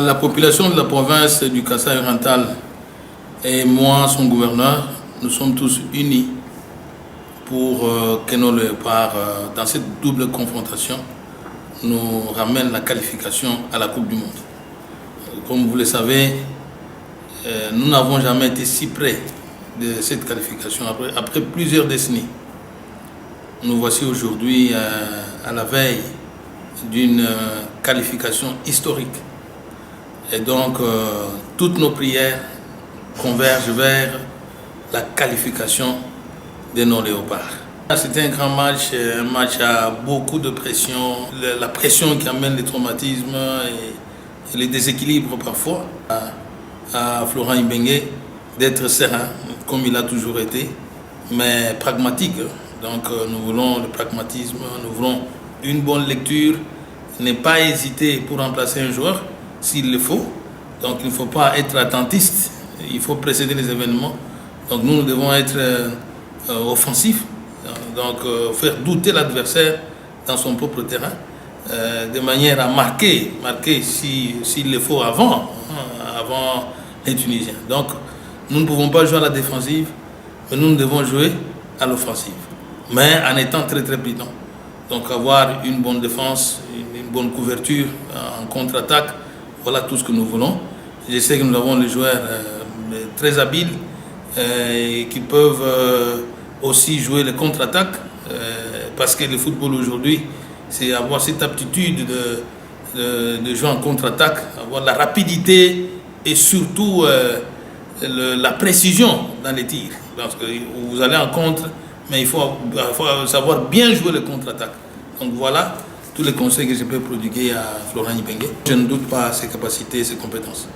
La population de la province du Kasaï oriental et moi, son gouverneur, nous sommes tous unis pour que nos léopards, dans cette double confrontation, nous ramènent la qualification à la Coupe du Monde. Comme vous le savez, nous n'avons jamais été si près de cette qualification après plusieurs décennies. Nous voici aujourd'hui à la veille d'une qualification historique. Et donc, toutes nos prières convergent vers la qualification de nos léopards. C'était un grand match, un match à beaucoup de pression, la pression qui amène les traumatismes et les déséquilibres parfois à Florent Ibenge d'être serein, comme il a toujours été, mais pragmatique. Donc nous voulons le pragmatisme, nous voulons une bonne lecture, ne pas hésiter pour remplacer un joueur s'il le faut. Donc il ne faut pas être attentiste, il faut précéder les événements. Donc nous devons être offensifs, donc faire douter l'adversaire dans son propre terrain, de manière à marquer s'il le faut avant les Tunisiens. Donc nous ne pouvons pas jouer à la défensive, mais nous devons jouer à l'offensive, mais en étant très prudent. Donc avoir une bonne défense, une bonne couverture en contre-attaque, voilà tout ce que nous voulons. Je sais que nous avons des joueurs très habiles qui peuvent aussi jouer les contre-attaques, parce que le football aujourd'hui, c'est avoir cette aptitude de jouer en contre-attaque, avoir la rapidité et surtout la précision dans les tirs. Parce que vous allez en contre, mais il faut savoir bien jouer les contre-attaques. Donc voilà tous les conseils que je peux prodiguer à Florent Ibenge. Je ne doute pas ses capacités et ses compétences.